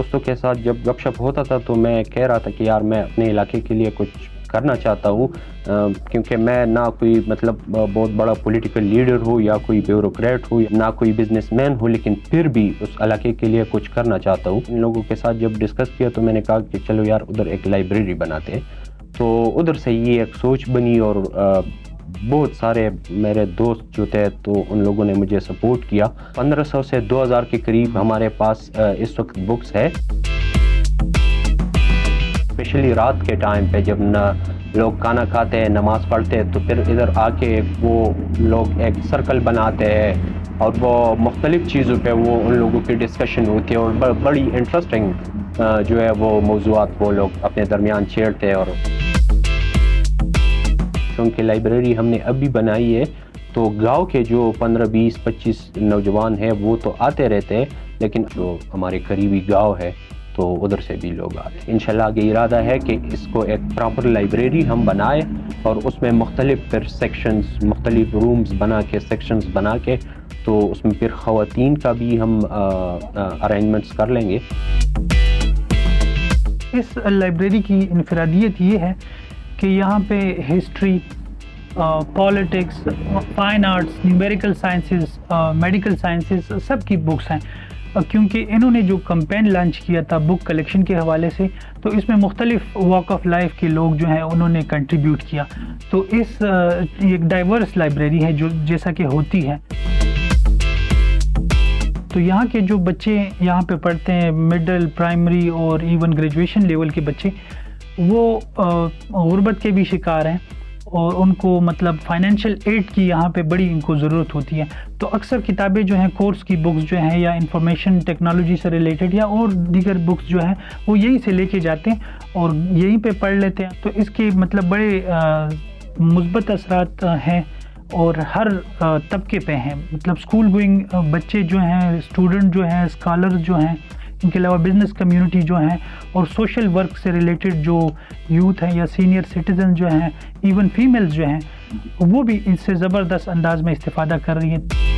دوستوں کے ساتھ جب گپ شپ ہوتا تھا تو میں کہہ رہا تھا کہ یار میں اپنے علاقے کے لیے کچھ کرنا چاہتا ہوں، کیونکہ میں نہ کوئی مطلب بہت بڑا پولیٹیکل لیڈر ہوں یا کوئی بیوروکریٹ ہوں، نہ کوئی بزنس مین ہوں، لیکن پھر بھی اس علاقے کے لیے کچھ کرنا چاہتا ہوں۔ ان لوگوں کے ساتھ جب ڈسکس کیا تو میں نے کہا کہ چلو یار ادھر ایک لائبریری بناتے ہیں، تو ادھر سے یہ ایک سوچ بنی اور بہت سارے میرے دوست جو تھے تو ان لوگوں نے مجھے سپورٹ کیا۔ 1500 سے 2000 کے قریب ہمارے پاس اس وقت بکس ہے۔ اسپیشلی رات کے ٹائم پہ جب لوگ کھانا کھاتے ہیں، نماز پڑھتے ہیں، تو پھر ادھر آ کے وہ لوگ ایک سرکل بناتے ہیں اور وہ مختلف چیزوں پہ وہ ان لوگوں کی ڈسکشن ہوتی ہے اور بڑی انٹرسٹنگ جو ہے وہ موضوعات وہ لوگ اپنے درمیان چھیڑتے ہیں۔ اور کیونکہ لائبریری ہم نے ابھی بنائی ہے تو گاؤں کے جو 15 20 25 نوجوان ہیں وہ تو آتے رہتے ہیں، لیکن جو ہمارے قریبی گاؤں ہے تو ادھر سے بھی لوگ آتے ہیں۔ انشاءاللہ آگے ارادہ ہے کہ اس کو ایک پراپر لائبریری ہم بنائیں اور اس میں مختلف پھر سیکشنز، مختلف رومز بنا کے، سیکشنز بنا کے، تو اس میں پھر خواتین کا بھی ہم ارینجمنٹس کر لیں گے۔ اس لائبریری کی انفرادیت یہ ہے کہ یہاں پہ history, politics, fine arts, numerical sciences, medical sciences سب کی بکس ہیں، کیونکہ انہوں نے جو کمپین لانچ کیا تھا بک کلیکشن کے حوالے سے، تو اس میں مختلف واک آف لائف کے لوگ جو ہیں انہوں نے کنٹریبیوٹ کیا، تو اس ایک ڈائیورس لائبریری ہے جو جیسا کہ ہوتی ہے۔ تو یہاں کے جو بچے یہاں پہ پڑھتے ہیں، مڈل، پرائمری اور ایون گریجویشن لیول کے بچے، وہ غربت کے بھی شکار ہیں اور ان کو مطلب فائنینشیل ایڈ کی یہاں پہ بڑی ان کو ضرورت ہوتی ہے، تو اکثر کتابیں جو ہیں کورس کی بکس جو ہیں یا انفارمیشن ٹیکنالوجی سے ریلیٹڈ یا اور دیگر بکس جو ہیں وہ یہیں سے لے کے جاتے ہیں اور یہیں پہ پڑھ لیتے ہیں، تو اس کے مطلب بڑے مثبت اثرات ہیں اور ہر طبقے پہ ہیں، مطلب اسکول گوئنگ بچے جو ہیں، اسٹوڈنٹ جو ہیں، اسکالر جو ہیں، ان کے علاوہ بزنس کمیونٹی جو ہیں اور سوشل ورک سے ریلیٹڈ جو یوتھ ہیں یا سینئر سٹیزن جو ہیں، ایون فیمیلز جو ہیں، وہ بھی اس سے زبردست انداز میں استفادہ کر رہی ہیں۔